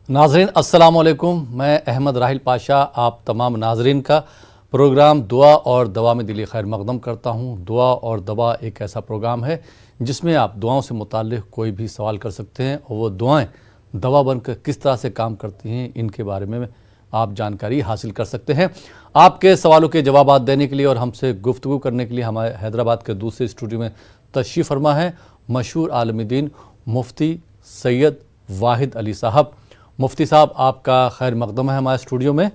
ناظرین السلام علیکم، میں احمد راحل پاشا آپ تمام ناظرین کا پروگرام دعا اور دوا میں دلی خیر مقدم کرتا ہوں۔ دعا اور دوا ایک ایسا پروگرام ہے جس میں آپ دعاؤں سے متعلق کوئی بھی سوال کر سکتے ہیں اور وہ دعائیں دوا بن کر کس طرح سے کام کرتی ہیں ان کے بارے میں آپ جانکاری حاصل کر سکتے ہیں۔ آپ کے سوالوں کے جوابات دینے کے لیے اور ہم سے گفتگو کرنے کے لیے ہمارے حیدرآباد کے دوسرے اسٹوڈیو میں تشریف فرما ہے مشہور عالم دین مفتی سید واحد علی صاحب۔ مفتی صاحب آپ کا خیر مقدم ہے ہمارے اسٹوڈیو میں۔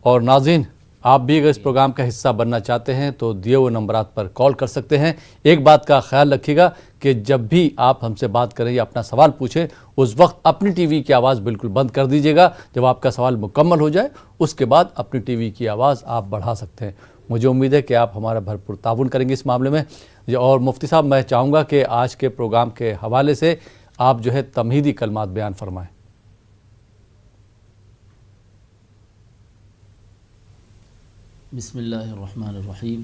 اور ناظرین آپ بھی اگر اس پروگرام کا حصہ بننا چاہتے ہیں تو دیے ہوئے نمبرات پر کال کر سکتے ہیں۔ ایک بات کا خیال رکھیے گا کہ جب بھی آپ ہم سے بات کریں یا اپنا سوال پوچھیں اس وقت اپنی ٹی وی کی آواز بالکل بند کر دیجیے گا۔ جب آپ کا سوال مکمل ہو جائے اس کے بعد اپنی ٹی وی کی آواز آپ بڑھا سکتے ہیں۔ مجھے امید ہے کہ آپ ہمارا بھرپور تعاون کریں گے اس معاملے میں۔ اور مفتی صاحب میں چاہوں گا کہ آج کے پروگرام کے حوالے سے آپ جو ہے تمہیدی کلمات بیان فرمائیں۔ بسم اللہ الرحمن الرحیم،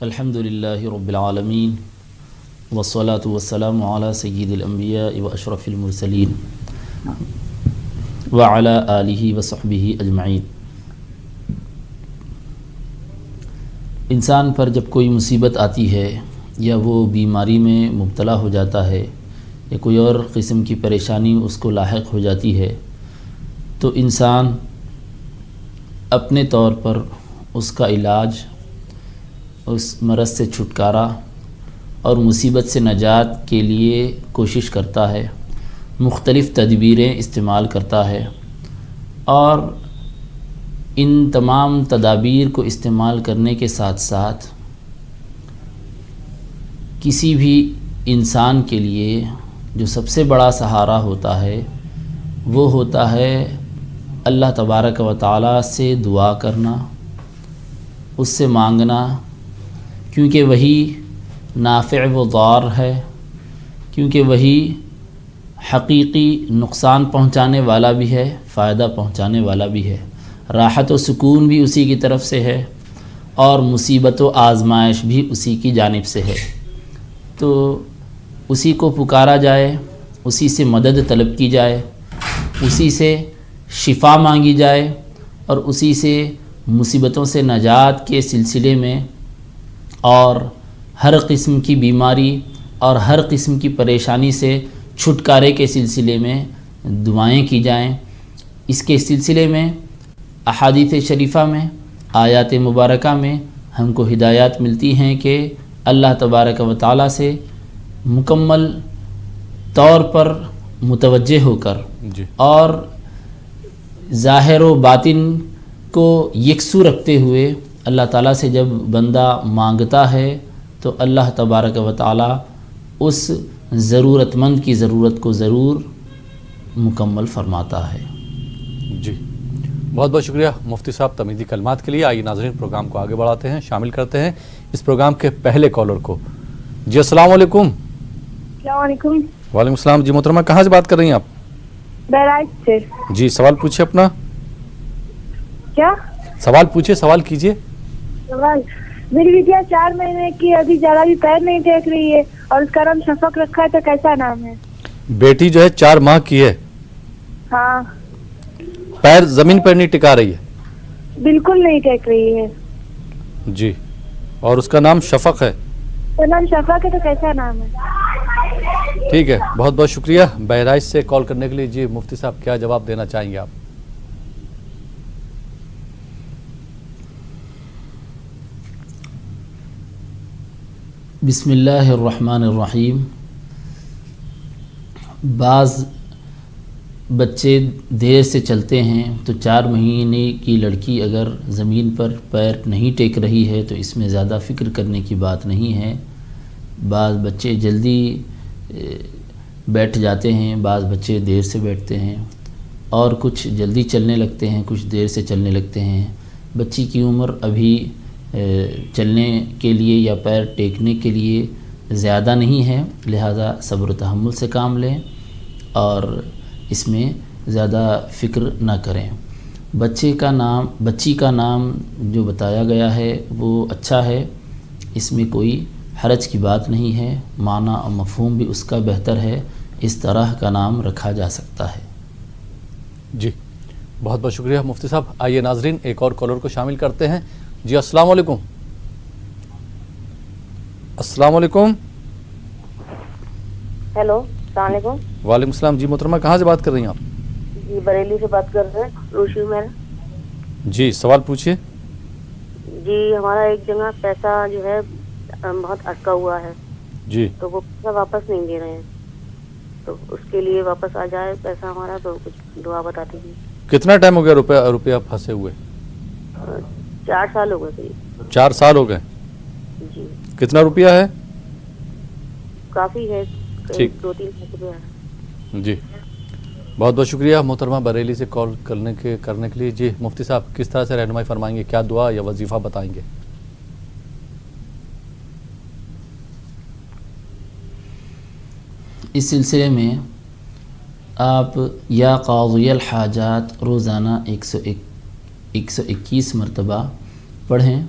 الحمدللہ رب العالمین والصلاة والسلام علی سید الانبیاء و اشرف المرسلین وعلی آلہ وصحبہ اجمعین۔ انسان پر جب کوئی مصیبت آتی ہے یا وہ بیماری میں مبتلا ہو جاتا ہے یا کوئی اور قسم کی پریشانی اس کو لاحق ہو جاتی ہے تو انسان اپنے طور پر اس کا علاج، اس مرض سے چھٹکارا اور مصیبت سے نجات کے لیے کوشش کرتا ہے، مختلف تدبیریں استعمال کرتا ہے، اور ان تمام تدابیر کو استعمال کرنے کے ساتھ ساتھ کسی بھی انسان کے لیے جو سب سے بڑا سہارا ہوتا ہے وہ ہوتا ہے اللہ تبارک و تعالیٰ سے دعا کرنا، اس سے مانگنا، کیونکہ وہی نافع و ضار ہے، کیونکہ وہی حقیقی نقصان پہنچانے والا بھی ہے، فائدہ پہنچانے والا بھی ہے، راحت و سکون بھی اسی کی طرف سے ہے اور مصیبت و آزمائش بھی اسی کی جانب سے ہے۔ تو اسی کو پکارا جائے، اسی سے مدد طلب کی جائے، اسی سے شفا مانگی جائے اور اسی سے مصیبتوں سے نجات کے سلسلے میں اور ہر قسم کی بیماری اور ہر قسم کی پریشانی سے چھٹکارے کے سلسلے میں دعائیں کی جائیں۔ اس کے سلسلے میں احادیث شریفہ میں، آیات مبارکہ میں ہم کو ہدایات ملتی ہیں کہ اللہ تبارک و تعالیٰ سے مکمل طور پر متوجہ ہو کر اور ظاہر و باطن کو یکسو رکھتے ہوئے اللہ تعالیٰ سے جب بندہ مانگتا ہے تو اللہ تبارک و تعالیٰ اس ضرورت مند کی ضرورت کو ضرور مکمل فرماتا ہے۔ جی بہت بہت شکریہ مفتی صاحب تمہیدی کلمات کے لیے۔ آئیے ناظرین پروگرام کو آگے بڑھاتے ہیں، شامل کرتے ہیں اس پروگرام کے پہلے کالر کو۔ جی السلام علیکم۔ السلام علیکم۔ وعلیکم السلام۔ جی محترمہ کہاں سے بات کر رہی ہیں آپ؟ بہرائچ سے۔ جی سوال پوچھیں اپنا۔ کیا سوال پوچھیں، سوال کیجئے۔ سوال، میری بیٹیا 4 مہینے کی ابھی ذرا بھی پیر نہیں ٹیک رہی ہے اور اس کا نام شفق رکھا ہے، تو کیسا نام ہے؟ بیٹی جو ہے 4 ماہ کی ہے، ہاں پیر زمین پر نہیں ٹکا رہی ہے؟ بالکل نہیں ٹیک رہی ہے۔ جی، اور اس کا نام شفق ہے؟ تو نام شفق ہے، تو کیسا نام ہے؟ ٹھیک ہے، بہت بہت شکریہ بہرائچ سے کال کرنے کے لیے۔ جی مفتی صاحب کیا جواب دینا چاہیں گے آپ؟ بسم اللہ الرحمن الرحیم۔ بعض بچے دیر سے چلتے ہیں تو 4 مہینے کی لڑکی اگر زمین پر پیر نہیں ٹیک رہی ہے تو اس میں زیادہ فکر کرنے کی بات نہیں ہے۔ بعض بچے جلدی بیٹھ جاتے ہیں، بعض بچے دیر سے بیٹھتے ہیں، اور کچھ جلدی چلنے لگتے ہیں، کچھ دیر سے چلنے لگتے ہیں۔ بچی کی عمر ابھی چلنے کے لیے یا پیر ٹیکنے کے لیے زیادہ نہیں ہے، لہذا صبر و تحمل سے کام لیں اور اس میں زیادہ فکر نہ کریں۔ بچی کا نام جو بتایا گیا ہے وہ اچھا ہے، اس میں کوئی حرج کی بات نہیں ہے، معنی اور مفہوم بھی اس کا بہتر ہے، اس طرح کا نام رکھا جا سکتا ہے۔ جی بہت بہت شکریہ مفتی صاحب۔ آئیے ناظرین ایک اور کالر کو شامل کرتے ہیں۔ جی السلام علیکم۔ السلام علیکم۔ ہیلو السلام علیکم۔ وعلیکم السلام۔ جی محترمہ کہاں سے بات کر رہی ہیں آپ؟ جی بریلی سے بات کر رہے ہیں، روشی میرا۔ جی سوال پوچھیے۔ جی ہمارا ایک جگہ پیسہ جو ہے بہت اٹکا ہوا ہے، جی تو وہ پیسہ واپس نہیں دے رہے ہیں، تو اس کے لیے واپس آ جائے پیسہ ہمارا، تو کچھ دعا بتا دیجیے۔ کتنا ٹائم ہو گیا روپیہ پھنسے ہوئے؟ 4 سال ہو گئے قریب۔ 4 سال ہو گئے۔ جی کتنا روپیہ ہے؟ کافی ہے، ٹھیک۔ 2-3 لاکھ روپیہ ہے۔ جی بہت بہت شکریہ محترمہ بریلی سے کال کرنے کے لیے۔ جی مفتی صاحب کس طرح سے رہنمائی فرمائیں گے، کیا دعا یا وظیفہ بتائیں گے؟ اس سلسلے میں آپ یا قاضی الحاجات روزانہ 121 مرتبہ پڑھیں۔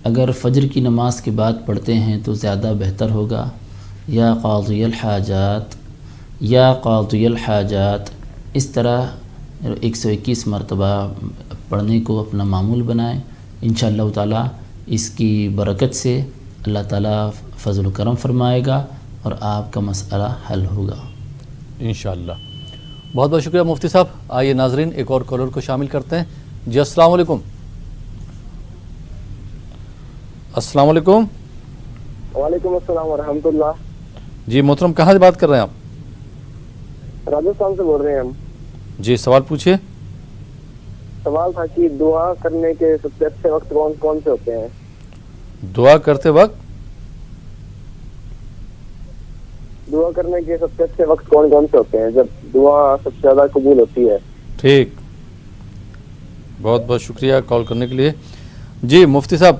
اگر فجر کی نماز کے بعد پڑھتے ہیں تو زیادہ بہتر ہوگا۔ یا قاضی الحاجات، یا قاضی الحاجات، اس طرح 121 مرتبہ پڑھنے کو اپنا معمول بنائیں۔ انشاءاللہ تعالی اس کی برکت سے اللہ تعالیٰ فضل و کرم فرمائے گا اور آپ کا مسئلہ حل ہوگا انشاءاللہ۔ بہت بہت شکریہ مفتی صاحب۔ آئیے ناظرین ایک اور کالر کو شامل کرتے ہیں۔ جی السلام علیکم۔ السلام علیکم۔ وعلیکم السلام ورحمۃ اللہ۔ جی محترم کہاں سے بات کر رہے ہیں آپ؟ راجستھان سے بول رہے ہیں ہم۔ جی سوال پوچھیے۔ سوال تھا کہ دعا کرنے کے سب سے اچھے وقت کون کون سے ہوتے ہیں؟ دعا کرتے وقت دعا کرنے کے سب سے اچھے وقت کون کون سے ہوتے ہیں جب دعا سب سے زیادہ قبول ہوتی ہے؟ ٹھیک، بہت بہت شکریہ کال کرنے کے لیے۔ جی مفتی صاحب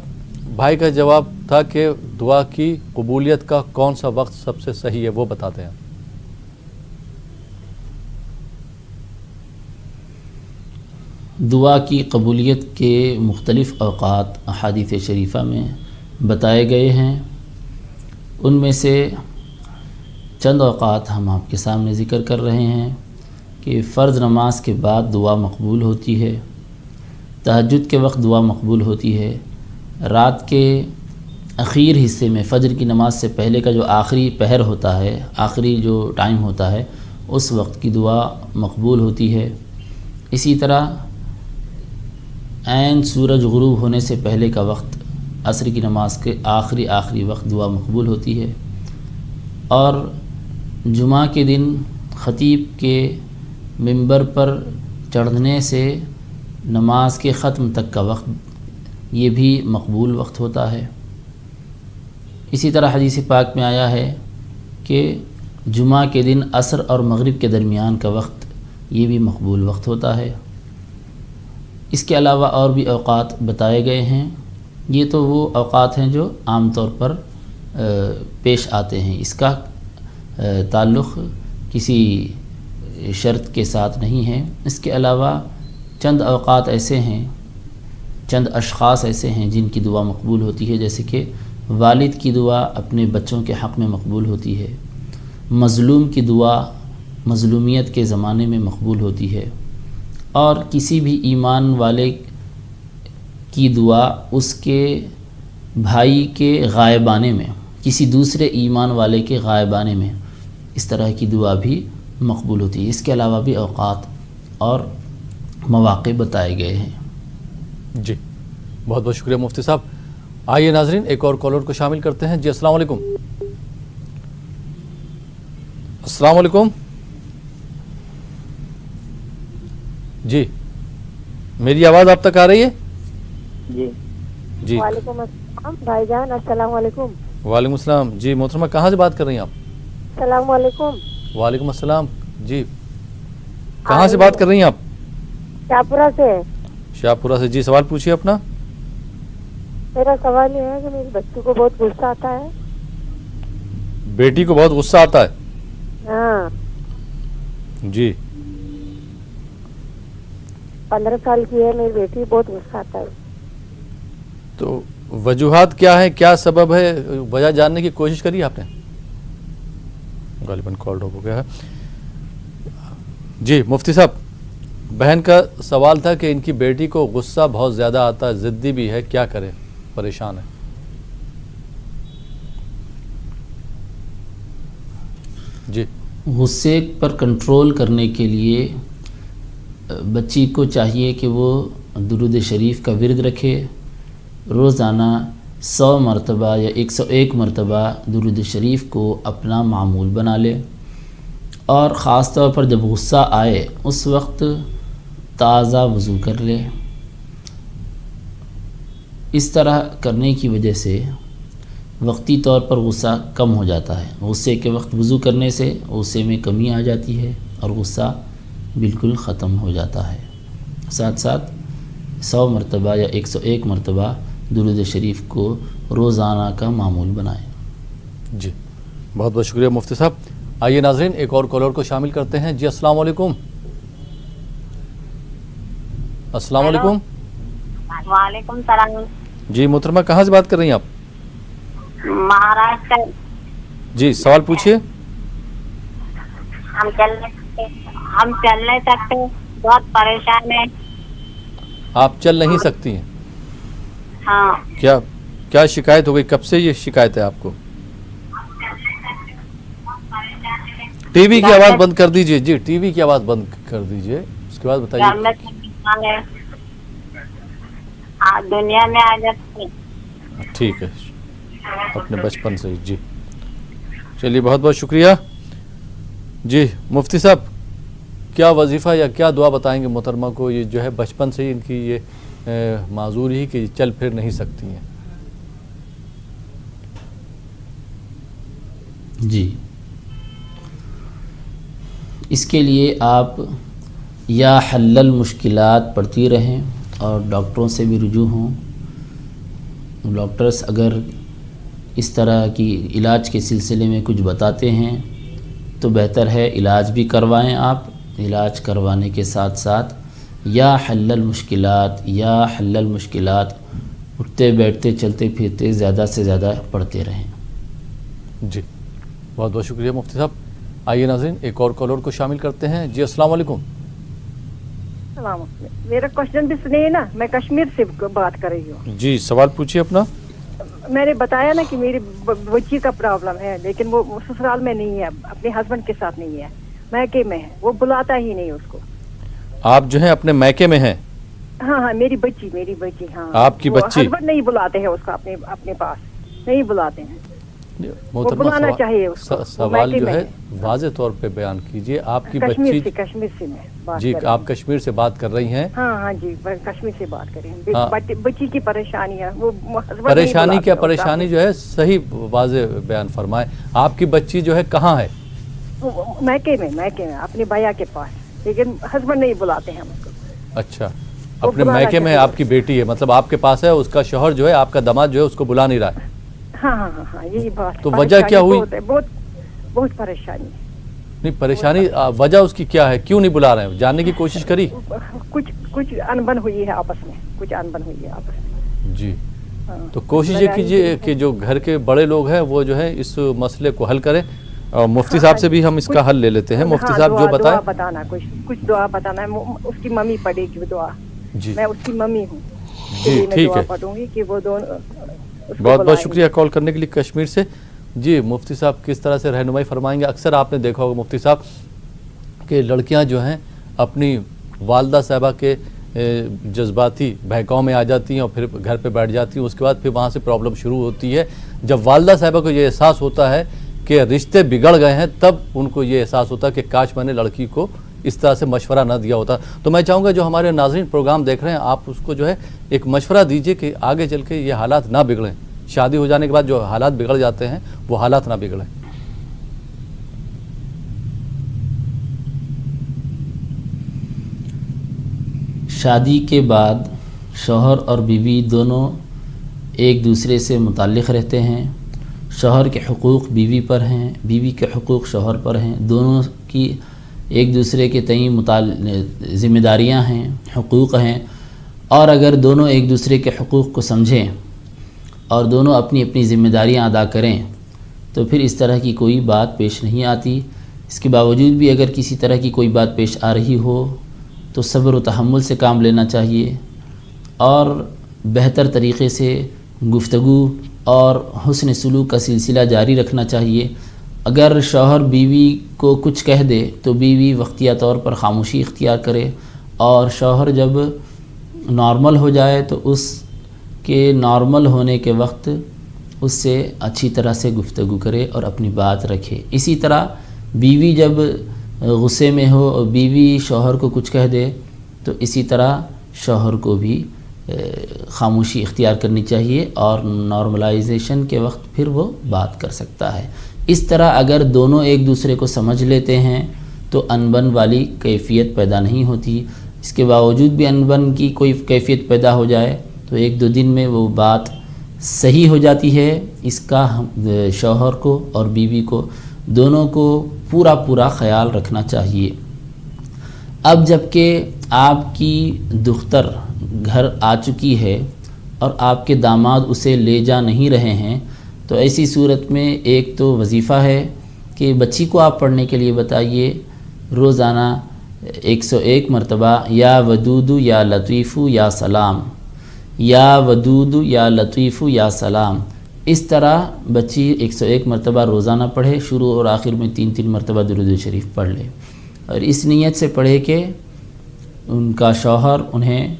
بھائی کا جواب تھا کہ دعا کی قبولیت کا کون سا وقت سب سے صحیح ہے، وہ بتاتے ہیں۔ دعا کی قبولیت کے مختلف اوقات احادیث شریفہ میں بتائے گئے ہیں، ان میں سے چند اوقات ہم آپ کے سامنے ذکر کر رہے ہیں کہ فرض نماز کے بعد دعا مقبول ہوتی ہے، تہجد کے وقت دعا مقبول ہوتی ہے، رات کے اخیر حصے میں فجر کی نماز سے پہلے کا جو آخری پہر ہوتا ہے، آخری جو ٹائم ہوتا ہے، اس وقت کی دعا مقبول ہوتی ہے۔ اسی طرح عین سورج غروب ہونے سے پہلے کا وقت، عصر کی نماز کے آخری وقت دعا مقبول ہوتی ہے، اور جمعہ کے دن خطیب کے منبر پر چڑھنے سے نماز کے ختم تک کا وقت، یہ بھی مقبول وقت ہوتا ہے۔ اسی طرح حدیث پاک میں آیا ہے کہ جمعہ کے دن عصر اور مغرب کے درمیان کا وقت، یہ بھی مقبول وقت ہوتا ہے۔ اس کے علاوہ اور بھی اوقات بتائے گئے ہیں، یہ تو وہ اوقات ہیں جو عام طور پر پیش آتے ہیں، اس کا تعلق کسی شرط کے ساتھ نہیں ہے۔ اس کے علاوہ چند اوقات ایسے ہیں، چند اشخاص ایسے ہیں جن کی دعا مقبول ہوتی ہے، جیسے کہ والد کی دعا اپنے بچوں کے حق میں مقبول ہوتی ہے، مظلوم کی دعا مظلومیت کے زمانے میں مقبول ہوتی ہے، اور کسی بھی ایمان والے کی دعا اس کے بھائی کے غائبانے میں، کسی دوسرے ایمان والے کے غائبانے میں، اس طرح کی دعا بھی مقبول ہوتی ہے۔ اس کے علاوہ بھی اوقات اور مواقع بتائے گئے ہیں۔ جی بہت بہت شکریہ مفتی صاحب۔ آئیے ناظرین ایک اور کالر کو شامل کرتے ہیں۔ جی السلام علیکم۔ السلام علیکم۔ جی میری آواز آپ تک آ رہی ہے؟ جی جی وعلیکم السلام بھائی جان، السلام علیکم۔ وعلیکم السلام۔ جی محترمہ کہاں سے بات کر رہی ہیں آپ؟ السلام علیکم۔ وعلیکم السلام۔ جی کہاں سے بات کر رہی ہیں آپ؟ شاہپورہ سے۔ شاہپورہ سے۔ جی سوال پوچھیے اپنا۔ میرا سوال یہ ہے کہ میری بچی کو بہت غصہ آتا ہے۔ بیٹی کو بہت غصہ آتا ہے؟ ہاں، جی 15 سال کی ہے میری بیٹی، بہت غصہ آتا ہے۔ تو وجوہات کیا ہیں، کیا سبب ہے، وجہ جاننے کی کوشش کری آپ نے؟ غالباً کال ڈراپ ہو گیا ہے. جی مفتی صاحب، بہن کا سوال تھا کہ ان کی بیٹی کو غصہ بہت زیادہ آتا ہے، ضدی بھی ہے، کیا کرے، پریشان ہے. جی غصے پر کنٹرول کرنے کے لیے بچی کو چاہیے کہ وہ درود شریف کا ورد رکھے، روزانہ 100 مرتبہ یا 101 مرتبہ درود شریف کو اپنا معمول بنا لے، اور خاص طور پر جب غصہ آئے اس وقت تازہ وضو کر لے. اس طرح کرنے کی وجہ سے وقتی طور پر غصہ کم ہو جاتا ہے. غصے کے وقت وضو کرنے سے غصے میں کمی آ جاتی ہے اور غصہ بالکل ختم ہو جاتا ہے. ساتھ ساتھ 100 مرتبہ یا 101 مرتبہ درود شریف کو روزانہ کا معمول بنائیں. جی بہت بہت شکریہ مفتی صاحب. آئیے ناظرین ایک اور کالر کو شامل کرتے ہیں. جی السلام علیکم. السلام علیکم. وعلیکم السلام. جی محترمہ کہاں سے بات کر رہی ہیں آپ؟ مہاراشٹر. جی سوال پوچھیے. ہم چل نہیں سکتے، بہت پریشان ہیں. آپ چل نہیں سکتی ہیں؟ ہاں. کیا شکایت ہو گئی؟ کب سے یہ شکایت ہے آپ کو؟ ٹی وی کی آواز بند کر دیجئے. جی ٹی وی کی آواز بند کر دیجئے، اس کے بعد بتائیے. دنیا میں آ جاتے. ٹھیک ہے، اپنے بچپن سے. جی چلیے بہت بہت شکریہ. جی مفتی صاحب کیا وظیفہ یا کیا دعا بتائیں گے محترمہ کو؟ یہ جو ہے بچپن سے ہی ان کی یہ معذور ہی کہ چل پھر نہیں سکتی ہیں. جی اس کے لیے آپ یا حل المشکلات پڑھتی رہیں اور ڈاکٹروں سے بھی رجوع ہوں. ڈاکٹرز اگر اس طرح کی علاج کے سلسلے میں کچھ بتاتے ہیں تو بہتر ہے علاج بھی کروائیں. آپ علاج کروانے کے ساتھ ساتھ یا حل المشکلات اٹھتے بیٹھتے چلتے پھرتے زیادہ سے زیادہ پڑھتے رہیں. جی بہت بہت شکریہ مفتی صاحب. آئیے ناظرین ایک اور کالر کو شامل کرتے ہیں. جی السلام علیکم. السلام علیکم. میرا کوشچن بھی سنیے نا، میں کشمیر سے بات کر رہی ہوں. جی سوال پوچھیے اپنا. میں نے بتایا نا کہ میری بچی کا پرابلم ہے، لیکن وہ سسرال میں نہیں ہے، اپنے ہسبینڈ کے ساتھ نہیں ہے، میکے میں ہے. وہ بلاتا ہی نہیں اس کو. آپ جو ہیں اپنے میکے میں ہیں؟ ہاں میری بچی. ہاں آپ کی بچی؟ ہسبینڈ نہیں بلاتے ہیں اس کو اپنے پاس، نہیں بلاتے ہیں. محترمہ چاہیے سوال جو ہے واضح طور پہ بیان کیجئے. آپ کی بچی کشمیر سے میں بات جی آپ کشمیر سے بات کر رہی ہیں؟ ہاں جی کشمیر سے بات کر رہی ہیں. بچی کی پریشانی ہے، وہ پریشانی کیا پریشانی جو ہے صحیح واضح بیان فرمائیں. آپ کی بچی جو ہے کہاں ہے؟ میکے میں اپنے بھیا کے پاس، لیکن ہسبینڈ نہیں بلاتے ہیں ہم کو. اچھا اپنے میکے میں آپ کی بیٹی ہے، مطلب آپ کے پاس ہے، اس کا شوہر جو ہے آپ کا داماد جو ہے اس کو بلا نہیں رہا ہے. ہاں یہی بات. تو وجہ کیا ہوئی؟ بہت پریشانی. نہیں پریشانی وجہ اس کی کیا ہے؟ کیوں نہیں بلا رہے ہیں؟ جاننے کی کوشش کری؟ کچھ انبن ہوئی ہے آپس میں. جی تو کوشش یہ کیجئے کہ جو گھر کے بڑے لوگ ہیں وہ جو ہے اس مسئلے کو حل کریں. اور مفتی صاحب سے بھی ہم اس کا حل لے لیتے ہیں. مفتی صاحب جو بتائیں. بتانا کچھ دعا بتانا ہے. اس کی ممی پڑھے گی دعا. جی میں اس کی ممی ہوں. جی ٹھیک ہے، پڑھوں گی کہ وہ دونوں. بہت بہت شکریہ کال کرنے کے لیے کشمیر سے. جی مفتی صاحب کس طرح سے رہنمائی فرمائیں گے؟ اکثر آپ نے دیکھا ہوگا مفتی صاحب کہ لڑکیاں جو ہیں اپنی والدہ صاحبہ کے جذباتی بہکاؤ میں آ جاتی ہیں اور پھر گھر پہ بیٹھ جاتی ہیں. اس کے بعد پھر وہاں سے پرابلم شروع ہوتی ہے. جب والدہ صاحبہ کو یہ احساس ہوتا ہے کہ رشتے بگڑ گئے ہیں تب ان کو یہ احساس ہوتا ہے کہ کاش میں نے لڑکی کو اس طرح سے مشورہ نہ دیا ہوتا. تو میں چاہوں گا جو ہمارے ناظرین پروگرام دیکھ رہے ہیں آپ اس کو جو ہے ایک مشورہ دیجئے کہ آگے چل کے یہ حالات نہ بگڑیں. شادی ہو جانے کے بعد جو حالات بگڑ جاتے ہیں وہ حالات نہ بگڑیں. شادی کے بعد شوہر اور بیوی دونوں ایک دوسرے سے متعلق رہتے ہیں. شوہر کے حقوق بیوی پر ہیں، بیوی کے حقوق شوہر پر ہیں. دونوں کی ایک دوسرے کے تئیں ذمہ داریاں ہیں، حقوق ہیں. اور اگر دونوں ایک دوسرے کے حقوق کو سمجھیں اور دونوں اپنی اپنی ذمہ داریاں ادا کریں تو پھر اس طرح کی کوئی بات پیش نہیں آتی. اس کے باوجود بھی اگر کسی طرح کی کوئی بات پیش آ رہی ہو تو صبر و تحمل سے کام لینا چاہیے اور بہتر طریقے سے گفتگو اور حسن سلوک کا سلسلہ جاری رکھنا چاہیے. اگر شوہر بیوی کو کچھ کہہ دے تو بیوی وقتیہ طور پر خاموشی اختیار کرے اور شوہر جب نارمل ہو جائے تو اس کے نارمل ہونے کے وقت اس سے اچھی طرح سے گفتگو کرے اور اپنی بات رکھے. اسی طرح بیوی جب غصے میں ہو اور بیوی شوہر کو کچھ کہہ دے تو اسی طرح شوہر کو بھی خاموشی اختیار کرنی چاہیے اور نارملائزیشن کے وقت پھر وہ بات کر سکتا ہے. اس طرح اگر دونوں ایک دوسرے کو سمجھ لیتے ہیں تو انبن والی کیفیت پیدا نہیں ہوتی. اس کے باوجود بھی انبن کی کوئی کیفیت پیدا ہو جائے تو ایک دو دن میں وہ بات صحیح ہو جاتی ہے. اس کا شوہر کو اور بیوی کو دونوں کو پورا خیال رکھنا چاہیے. اب جب کہ آپ کی دختر گھر آ چکی ہے اور آپ کے داماد اسے لے جا نہیں رہے ہیں تو ایسی صورت میں ایک تو وظیفہ ہے کہ بچی کو آپ پڑھنے کے لیے بتائیے روزانہ 101 مرتبہ یا ودود یا لطیف یا سلام، یا ودود یا لطیف یا سلام. اس طرح بچی 101 مرتبہ روزانہ پڑھے، شروع اور آخر میں 3 مرتبہ درود شریف پڑھ لے اور اس نیت سے پڑھے کہ ان کا شوہر انہیں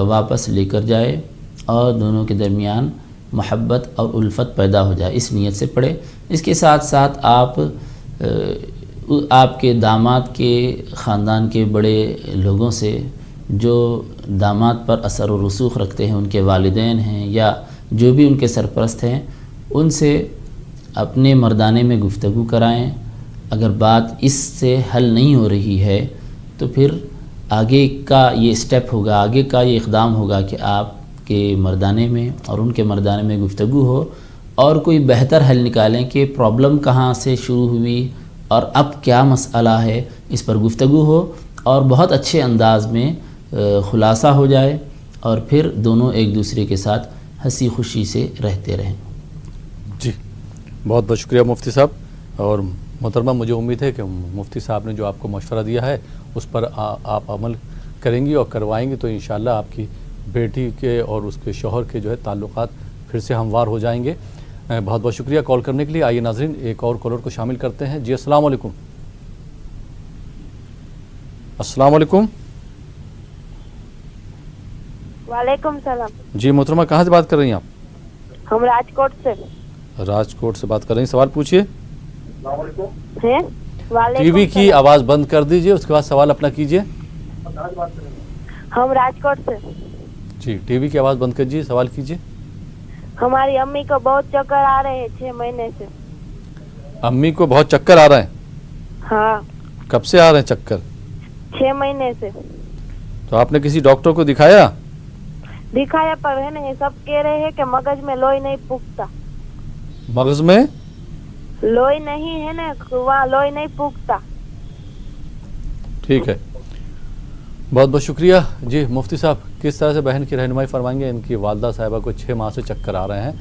واپس لے کر جائے اور دونوں کے درمیان محبت اور الفت پیدا ہو جائے. اس نیت سے پڑھے. اس کے ساتھ ساتھ آپ کے داماد کے خاندان کے بڑے لوگوں سے جو داماد پر اثر و رسوخ رکھتے ہیں، ان کے والدین ہیں یا جو بھی ان کے سرپرست ہیں، ان سے اپنے مردانے میں گفتگو کرائیں. اگر بات اس سے حل نہیں ہو رہی ہے تو پھر آگے کا یہ سٹیپ ہوگا، آگے کا یہ اقدام ہوگا کہ آپ کے مردانے میں اور ان کے مردانے میں گفتگو ہو اور کوئی بہتر حل نکالیں کہ پرابلم کہاں سے شروع ہوئی اور اب کیا مسئلہ ہے. اس پر گفتگو ہو اور بہت اچھے انداز میں خلاصہ ہو جائے اور پھر دونوں ایک دوسرے کے ساتھ ہنسی خوشی سے رہتے رہیں. جی بہت بہت شکریہ مفتی صاحب. اور محترمہ، مجھے امید ہے کہ مفتی صاحب نے جو آپ کو مشورہ دیا ہے اس پر آپ عمل کریں گی اور کروائیں گی تو انشاءاللہ آپ کی بیٹی کے اور اس کے شوہر کے جو ہے تعلقات پھر سے ہموار ہو جائیں گے. بہت بہت شکریہ کال کرنے کے لیے. آئیے ناظرین ایک اور کالر کو شامل کرتے ہیں. جی السلام علیکم. السلام علیکم. وعلیکم السلام. جی محترمہ، کہاں سے بات کر رہی ہیں آپ؟ ہم راجکوٹ سے. راجکوٹ سے بات کر رہی ہیں. سوال پوچھیے. ٹی وی کی آواز بند کر دیجئے، اس کے بعد سوال اپنا کیجئے. ہم راجکوٹ سے. جی ٹی وی کی آواز بند کیجئے، سوال کیجئے. ہماری امی کو بہت چکر آ رہے ہیں 6 مہینے سے. امی کو بہت چکر آ رہے ہیں؟ ہاں. کب سے آ رہے ہیں چکر؟ 6 مہینے سے. تو آپ نے کسی ڈاکٹر کو دکھایا؟ دکھایا پر ہے نا یہ سب کہہ رہے ہیں کہ مغز میں لوئی نہیں پوکتا. مغز میں لوئی نہیں ہے نا، وہاں لوئی نہیں پوکتا. ٹھیک ہے، بہت بہت شکریہ. جی مفتی صاحب کس طرح سے بہن کی رہنمائی فرمائیں گے؟ ان کی والدہ صاحبہ کو 6 ماہ سے چکر آ رہے ہیں،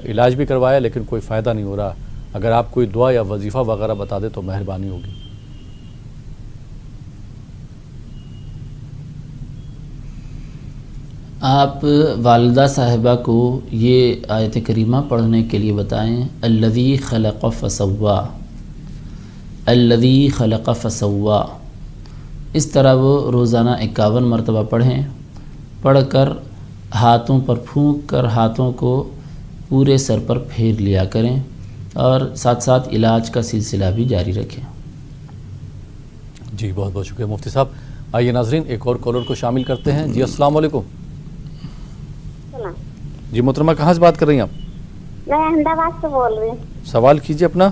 علاج بھی کروایا لیکن کوئی فائدہ نہیں ہو رہا. اگر آپ کوئی دعا یا وظیفہ وغیرہ بتا دیں تو مہربانی ہوگی. آپ والدہ صاحبہ کو یہ آیت کریمہ پڑھنے کے لیے بتائیں، الذی خلق فسوا، الذی خلق فسوا. اس طرح وہ روزانہ 51 مرتبہ پڑھیں. پڑھ کر ہاتھوں پر پھونک کر ہاتھوں کو پورے سر پر پھیر لیا کریں اور ساتھ ساتھ علاج کا سلسلہ بھی جاری رکھیں. جی بہت بہت شکریہ مفتی صاحب. آئیے ناظرین ایک اور کالر کو شامل کرتے ہیں. جی السلام علیکم. جی محترمہ، کہاں سے بات کر رہی ہیں آپ؟ میں احمد آباد سے بول رہی ہوں. سوال کیجیے اپنا.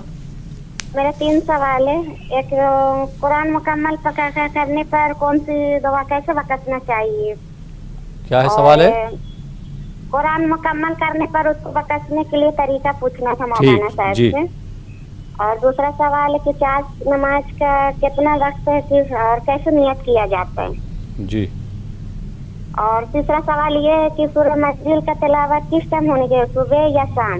میرے 3 سوال ہے. ایک، قرآن مکمل کرنے پر کون سی دوا کیسے بکسنا چاہیے؟ کیا ہے سوال ہے؟ قرآن مکمل کرنے پر اس کو بکسنے کے لیے طریقہ پوچھنا تھا مولانا صاحب سے. اور دوسرا سوال ہے کہ 4 نماز کا کتنا وقت ہے اور کیسے نیت کیا جاتا ہے؟ جی. اور تیسرا سوال یہ ہے کہ سورہ مسجد کا تلاوت کس ٹائم ہونی چاہیے، صبح یا شام؟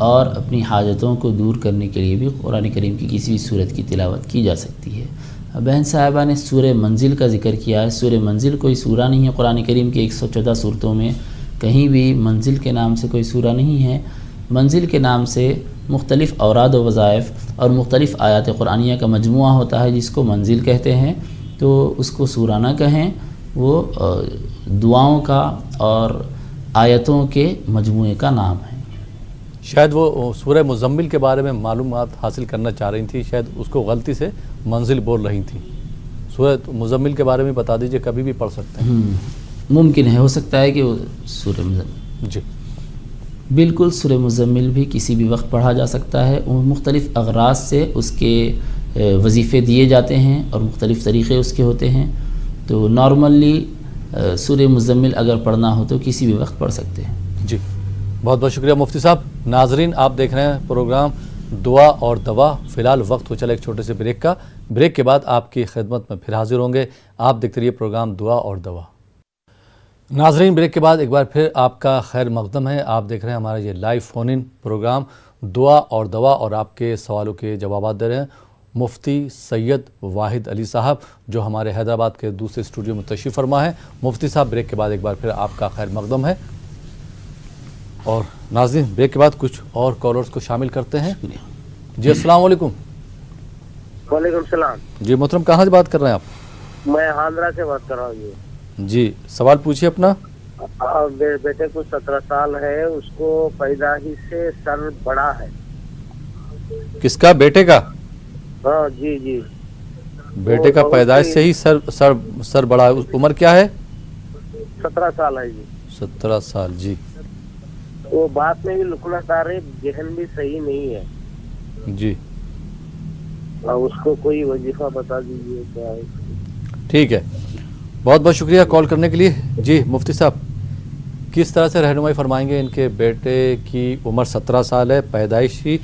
اور اپنی حاجتوں کو دور کرنے کے لیے بھی قرآن کریم کی کسی بھی صورت کی تلاوت کی جا سکتی ہے۔ بہن صاحبہ نے سورہ منزل کا ذکر کیا ہے۔ سورہ منزل کوئی سورہ نہیں ہے، قرآن کریم کے 114 سورتوں میں کہیں بھی منزل کے نام سے کوئی سورہ نہیں ہے۔ منزل کے نام سے مختلف اوراد و وظائف اور مختلف آیات قرآنیہ کا مجموعہ ہوتا ہے جس کو منزل کہتے ہیں، تو اس کو سورہ نہ کہیں، وہ دعاؤں کا اور آیتوں کے مجموعے کا نام ہے۔ شاید وہ سورہ مزمل کے بارے میں معلومات حاصل کرنا چاہ رہی تھیں، شاید اس کو غلطی سے منزل بول رہی تھیں۔ سورہ مزمل کے بارے میں بتا دیجئے، کبھی بھی پڑھ سکتے ہیں۔ ممکن ہے، ہو سکتا ہے کہ وہ سورہ مزمل، جی بالکل سورہ مزمل بھی کسی بھی وقت پڑھا جا سکتا ہے۔ وہ مختلف اغراض سے اس کے وظیفے دیے جاتے ہیں اور مختلف طریقے اس کے ہوتے ہیں، تو نارملی سورہ مزمل اگر پڑھنا ہو تو کسی بھی وقت پڑھ سکتے ہیں۔ جی بہت بہت شکریہ مفتی صاحب۔ ناظرین، آپ دیکھ رہے ہیں پروگرام دعا اور دوا۔ فی الحال وقت ہو چلا ایک چھوٹے سے بریک کا، بریک کے بعد آپ کی خدمت میں پھر حاضر ہوں گے۔ آپ دیکھتے رہیے پروگرام دعا اور دوا۔ ناظرین، بریک کے بعد ایک بار پھر آپ کا خیر مقدم ہے۔ آپ دیکھ رہے ہیں ہمارا یہ لائیو فون ان پروگرام دعا اور دوا، اور آپ کے سوالوں کے جوابات دے رہے ہیں مفتی سید واحد علی صاحب، جو ہمارے حیدرآباد کے دوسرے اسٹوڈیو میں تشریف فرما ہے۔ مفتی صاحب، بریک کے بعد ایک بار پھر آپ کا خیر مقدم ہے۔ اور ناظرین، بریک کے بعد کچھ اور کالرز کو شامل کرتے ہیں۔ جی السلام علیکم۔ وعلیکم السلام۔ جی محترم، کہاں سے بات کر رہے ہیں آپ؟ میں آندھرا سے بات کر رہا ہوں۔ جی سوال پوچھیے اپنا۔ بیٹے کو 17 سال ہے، اس کو پیدائش سے سر بڑا ہے۔ کس کا؟ بیٹے کا؟ ہاں جی جی، بیٹے کا پیدائش سے ہی سر بڑا ہے۔ عمر کیا ہے؟ 17 سال ہے جی۔ 17 سال، جی وہ بات میں بھی لکڑت آ رہی، ذہن بھی صحیح نہیں ہے جی۔ اس کو کوئی وظیفہ بتا دیجیے کیا ہے۔ ٹھیک ہے، بہت بہت شکریہ کال کرنے کے لیے۔ جی مفتی صاحب، کس طرح سے رہنمائی فرمائیں گے؟ ان کے بیٹے کی عمر 17 سال ہے، پیدائشی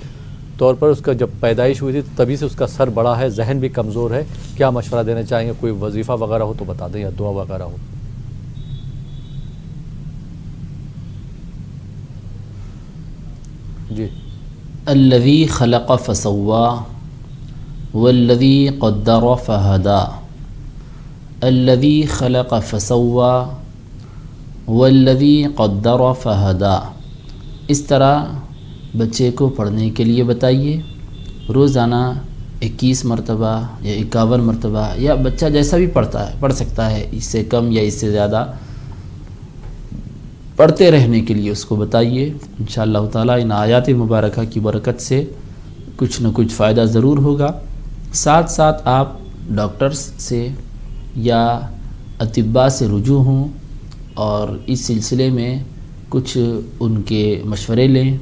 طور پر اس کا جب پیدائش ہوئی تھی تبھی سے اس کا سر بڑا ہے، ذہن بھی کمزور ہے، کیا مشورہ دینا چاہیں گے؟ کوئی وظیفہ وغیرہ ہو تو بتا دیں، یا دعا وغیرہ ہو۔ جی الذی خلق فسوا والذی قدر فہدا، الذی خلق فسوا والذی قدر فہدا، اس طرح بچے کو پڑھنے کے لیے بتائیے۔ روزانہ 21 مرتبہ یا 51 مرتبہ، یا بچہ جیسا بھی پڑھ سکتا ہے، اس سے کم یا اس سے زیادہ پڑھتے رہنے کے لیے اس کو بتائیے۔ انشاءاللہ تعالیٰ ان آیات مبارکہ کی برکت سے کچھ نہ کچھ فائدہ ضرور ہوگا۔ ساتھ ساتھ آپ ڈاکٹرز سے یا اطباء سے رجوع ہوں اور اس سلسلے میں کچھ ان کے مشورے لیں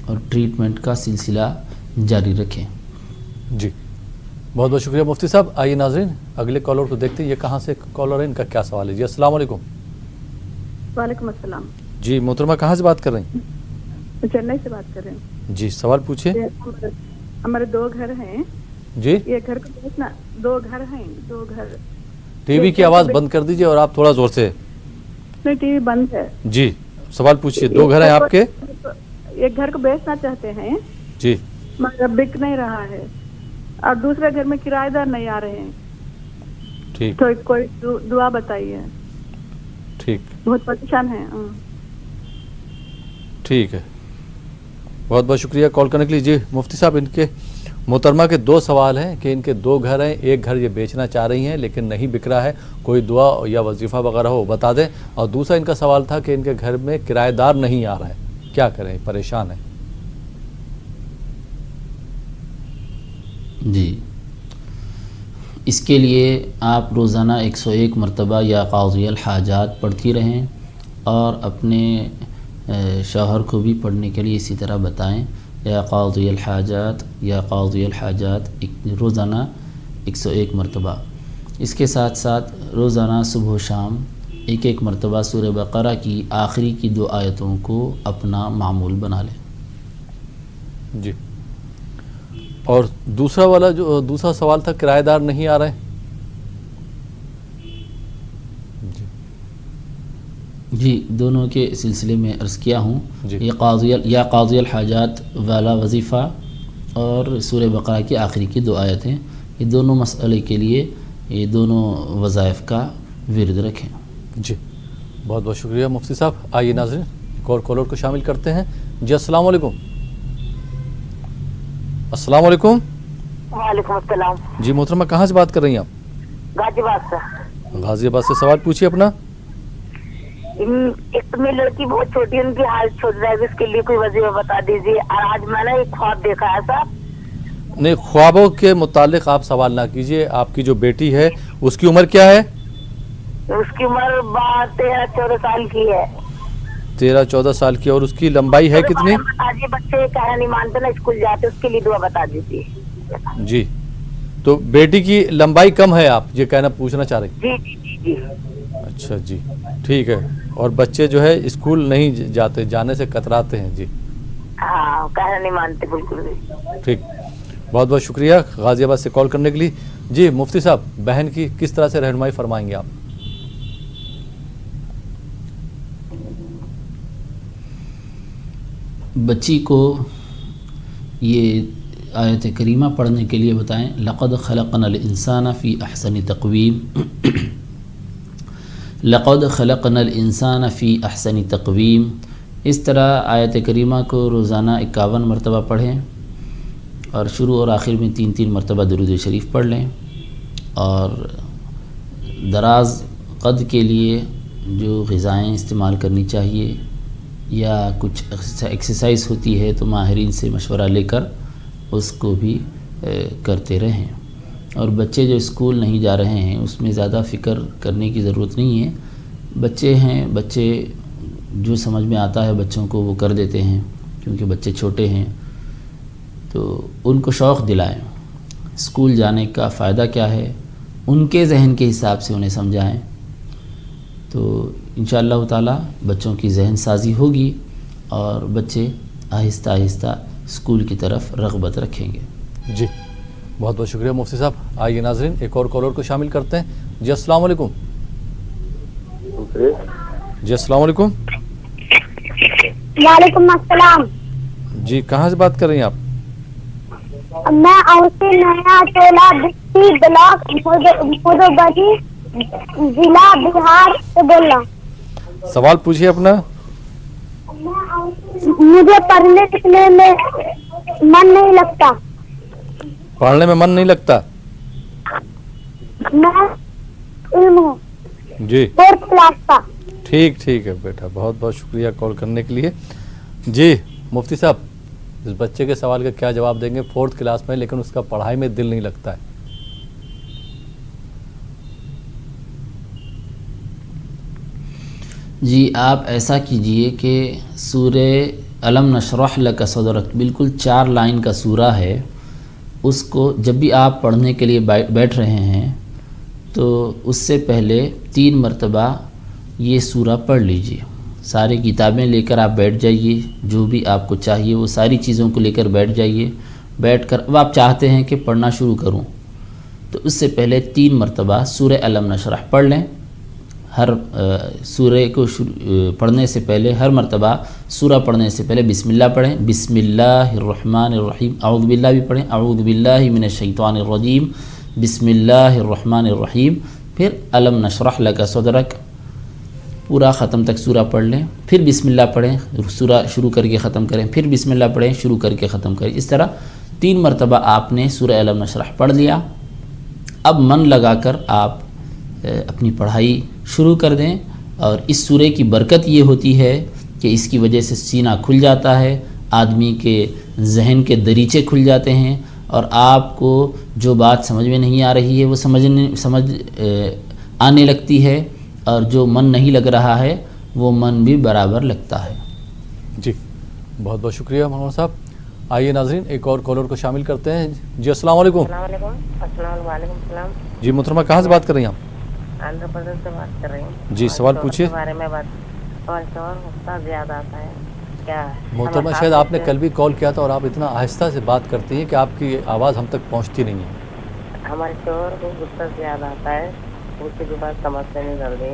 اور ٹریٹمنٹ کا سلسلہ جاری رکھیں۔ جی بہت بہت شکریہ مفتی صاحب۔ آئیے ناظرین اگلے کالر کو دیکھتے ہیں، یہ کہاں سے کالر ہے، ان کا کیا سوال ہے۔ جی السلام علیکم۔ وعلیکم السلام۔ جی محترمہ، کہاں سے بات کر رہی ہیں؟ میں چنئی سے بات کر رہی ہوں۔ جی سوال پوچھیے۔ ہمارے 2 گھر ہیں۔ جی یہ گھر کو بیچنا، 2 گھر ہیں، 2 گھر۔ ٹی وی کی آواز بند کر دیجئے اور آپ تھوڑا زور سے۔ نہیں، ٹی وی بند ہے۔ جی سوال پوچھیے۔ 2 گھر ہیں آپ کے؟ ایک گھر کو بیچنا چاہتے ہیں جی مگر بک نہیں رہا ہے، اور دوسرے گھر میں کرایہ دار نہیں آ رہے ہیں، ٹھیک تو کوئی دعا بتائیے۔ ٹھیک بہت پریشان ہیں۔ ٹھیک ہے، بہت بہت شکریہ کال کرنے کے لیے۔ جی مفتی صاحب، ان کے محترمہ کے 2 سوال ہیں کہ ان کے 2 گھر ہیں، ایک گھر یہ بیچنا چاہ رہی ہیں لیکن نہیں بک رہا ہے، کوئی دعا یا وظیفہ وغیرہ ہو بتا دیں۔ اور دوسرا ان کا سوال تھا کہ ان کے گھر میں کرایہ دار نہیں آ رہا ہے، کیا کریں، پریشان ہیں۔ جی، اس کے لیے آپ روزانہ 101 مرتبہ یا قاضی الحاجات پڑھتی رہیں، اور اپنے شوہر کو بھی پڑھنے کے لیے اسی طرح بتائیں، یا قاضی الحاجات یا قاضی الحاجات روزانہ 101 مرتبہ۔ اس کے ساتھ ساتھ روزانہ صبح و شام 1 مرتبہ سورہ بقرہ کی آخری کی 2 آیتوں کو اپنا معمول بنا لیں۔ جی، اور دوسرا والا جو دوسرا سوال تھا، کرایہ دار نہیں آ رہے ہیں۔ جی دونوں کے سلسلے میں عرض کیا ہوں. جی. یہ قاضی الحاجات والا وظیفہ اور سورہ بقرہ کی آخری کی 2 آیتیں، یہ دونوں مسئلے کے لیے یہ دونوں وظائف کا ورد رکھیں. جی بہت بہت شکریہ مفتی صاحب. آئیے ناظرین ایک اور کالر کو شامل کرتے ہیں. جی السلام علیکم. السلام علیکم. وعلیکم السلام. جی محترمہ کہاں سے بات کر رہی ہیں آپ؟ غازی آباد سے. غازی آباد سے. سوال پوچھیے اپنا. ایک تو میری لڑکی بہت چھوٹی ہے، ان کی حالت چھوٹ رہا ہے، اس کے لیے کوئی وظیفہ بتا دیجیے. اور آج میں نے ایک خواب دیکھا ہے صاحب. نہیں خوابوں کے متعلق آپ سوال نہ کیجیے. آپ کی جو بیٹی ہے اس کی عمر کیا ہے؟ اس کی عمر 13-14 سال کی ہے. 13-14 سال کی. اور اس کی لمبائی ہے کتنی؟ آج بچے کہنا نہیں مانتے نا، اسکول جاتے، اس کے لیے دعا بتا دیجیے. جی تو بیٹی کی لمبائی کم ہے، آپ یہ کہنا پوچھنا چاہ رہے ہیں؟ جی جی جی جی. اچھا جی ٹھیک ہے. اور بچے جو ہے اسکول نہیں جاتے، جانے سے کتراتے ہیں. جی ہاں کہنا نہیں مانتے بالکل بھی. ٹھیک. بہت بہت شکریہ غازی آباد سے کال کرنے کے لیے. جی مفتی صاحب بہن کی کس طرح سے رہنمائی فرمائیں گے آپ؟ بچی کو یہ آیت کریمہ پڑھنے کے لیے بتائیں. لقد خلقنا الانسان فی احسن تقویم. لقد خلقنا الانسان فی احسن تقویم. اس طرح آیت کریمہ کو روزانہ 51 مرتبہ پڑھیں اور شروع اور آخر میں 3 مرتبہ درود شریف پڑھ لیں. اور دراز قد کے لیے جو غذائیں استعمال کرنی چاہیے یا کچھ ایکسرسائز ہوتی ہے تو ماہرین سے مشورہ لے کر اس کو بھی کرتے رہیں. اور بچے جو اسکول نہیں جا رہے ہیں اس میں زیادہ فکر کرنے کی ضرورت نہیں ہے. بچے ہیں، بچے جو سمجھ میں آتا ہے بچوں کو وہ کر دیتے ہیں، کیونکہ بچے چھوٹے ہیں. تو ان کو شوق دلائیں. اسکول جانے کا فائدہ کیا ہے ان کے ذہن کے حساب سے انہیں سمجھائیں. تو انشاءاللہ تعالی بچوں کی ذہن سازی ہوگی اور بچے آہستہ آہستہ اسکول کی طرف رغبت رکھیں گے. جی بہت بہت شکریہ مفتی صاحب. آئیے ناظرین ایک اور کالر کو شامل کرتے ہیں. جی السلام علیکم. جی السلام علیکم. وعلیکم السلام. جی کہاں سے بات کر رہی ہیں آپ؟ میں اوسی نیا ٹولہ بستی بلاک مدھوبنی ضلع بہار سے بول رہا ہوں. سوال پوچھیے اپنا. مجھے پڑھنے لکھنے میں من نہیں لگتا. پڑھنے میں من نہیں لگتا؟ میں علم ہوں جی 4th کلاس کا. ٹھیک ہے بیٹا. بہت بہت شکریہ کال کرنے کے لیے. جی مفتی صاحب اس بچے کے سوال کا کیا جواب دیں گے؟ 4th کلاس میں لیکن اس کا پڑھائی میں دل نہیں لگتا ہے. جی آپ ایسا کیجئے کہ سورہ الم نشرح لک صدرک بالکل 4 لائن کا سورہ ہے، اس کو جب بھی آپ پڑھنے کے لیے بیٹھ رہے ہیں تو اس سے پہلے 3 مرتبہ یہ سورہ پڑھ لیجئے. ساری کتابیں لے کر آپ بیٹھ جائیے، جو بھی آپ کو چاہیے وہ ساری چیزوں کو لے کر بیٹھ جائیے. بیٹھ کر اب آپ چاہتے ہیں کہ پڑھنا شروع کروں تو اس سے پہلے 3 مرتبہ سورہ الم نشرح پڑھ لیں. ہر سورہ کو پڑھنے سے پہلے، ہر مرتبہ سورہ پڑھنے سے پہلے بسم اللہ پڑھیں. بسم اللہ الرحمن الرحیم. اعوذ باللہ بھی پڑھیں. اعوذ باللہ من الشیطان الرجیم. بسم اللہ الرحمن الرحیم. پھر الم نشرح لک صدرک پورا ختم تک سورہ پڑھ لیں. پھر بسم اللہ پڑھیں، سورہ شروع کر کے ختم کریں. پھر بسم اللہ پڑھیں، شروع کر کے ختم کریں. اس طرح 3 مرتبہ آپ نے سورہ الم نشرح پڑھ لیا. اب من لگا کر آپ اپنی پڑھائی شروع کر دیں. اور اس سورے کی برکت یہ ہوتی ہے کہ اس کی وجہ سے سینہ کھل جاتا ہے، آدمی کے ذہن کے دریچے کھل جاتے ہیں اور آپ کو جو بات سمجھ میں نہیں آ رہی ہے وہ سمجھ آنے لگتی ہے، اور جو من نہیں لگ رہا ہے وہ من بھی برابر لگتا ہے. جی بہت بہت شکریہ محمد صاحب. آئیے ناظرین ایک اور کالر کو شامل کرتے ہیں. جی السلام علیکم. السلام علیکم. جی محترمہ کہاں سے بات کر رہی ہیں آپ؟ آندھرا پردیش سے بات کر رہی ہوں. جی سوال پوچھیے. بارے میں بات اور غصہ زیادہ آتا ہے کیا؟ محترمہ شاید آپ نے کل بھی کال کیا تھا اور آپ اتنا آہستہ سے بات کرتی ہیں کہ آپ کی آواز ہم تک پہنچتی نہیں ہے. ہمارے شوہر کو غصہ زیادہ آتا ہے، اس کی بات سمجھتے نہیں جلدی.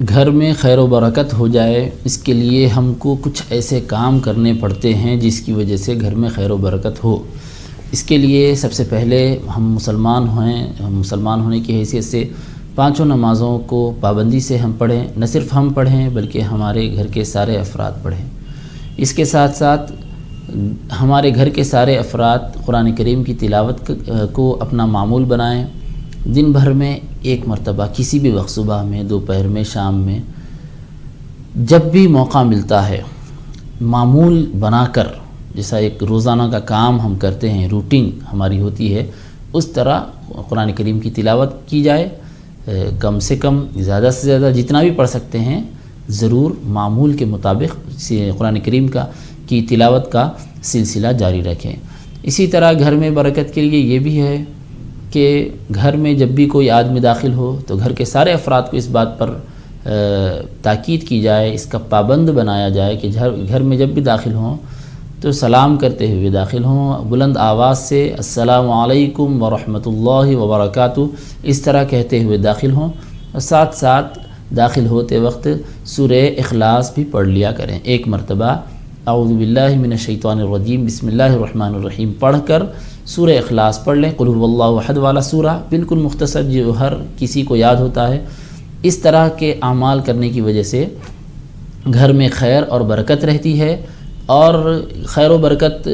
گھر میں خیر و برکت ہو جائے اس کے لیے ہم کو کچھ ایسے کام کرنے پڑتے ہیں جس کی وجہ سے گھر میں خیر و برکت ہو۔ اس کے لیے سب سے پہلے ہم مسلمان ہونے کی حیثیت سے 5 نمازوں کو پابندی سے ہم پڑھیں، نہ صرف ہم پڑھیں بلکہ ہمارے گھر کے سارے افراد پڑھیں۔ اس کے ساتھ ساتھ ہمارے گھر کے سارے افراد قرآن کریم کی تلاوت کو اپنا معمول بنائیں۔ دن بھر میں ایک مرتبہ کسی بھی وقت، صبح میں، دوپہر میں، شام میں، جب بھی موقع ملتا ہے معمول بنا کر، جیسا ایک روزانہ کا کام ہم کرتے ہیں، روٹین ہماری ہوتی ہے، اس طرح قرآن کریم کی تلاوت کی جائے۔ کم سے کم، زیادہ سے زیادہ جتنا بھی پڑھ سکتے ہیں ضرور معمول کے مطابق قرآن کریم کی تلاوت کا سلسلہ جاری رکھیں۔ اسی طرح گھر میں برکت کے لیے یہ بھی ہے کہ گھر میں جب بھی کوئی آدمی داخل ہو تو گھر کے سارے افراد کو اس بات پر تاکید کی جائے، اس کا پابند بنایا جائے کہ گھر میں جب بھی داخل ہوں تو سلام کرتے ہوئے داخل ہوں، بلند آواز سے السلام علیکم ورحمۃ اللہ وبرکاتہ اس طرح کہتے ہوئے داخل ہوں، اور ساتھ ساتھ داخل ہوتے وقت سورہ اخلاص بھی پڑھ لیا کریں۔ ایک مرتبہ اعوذ باللہ من الشیطان الرجیم بسم اللہ الرحمن الرحیم پڑھ کر سورہ اخلاص پڑھ لیں، قل هو اللہ احد والا سورہ، بالکل مختصر جو ہر کسی کو یاد ہوتا ہے۔ اس طرح کے اعمال کرنے کی وجہ سے گھر میں خیر اور برکت رہتی ہے، اور خیر و برکت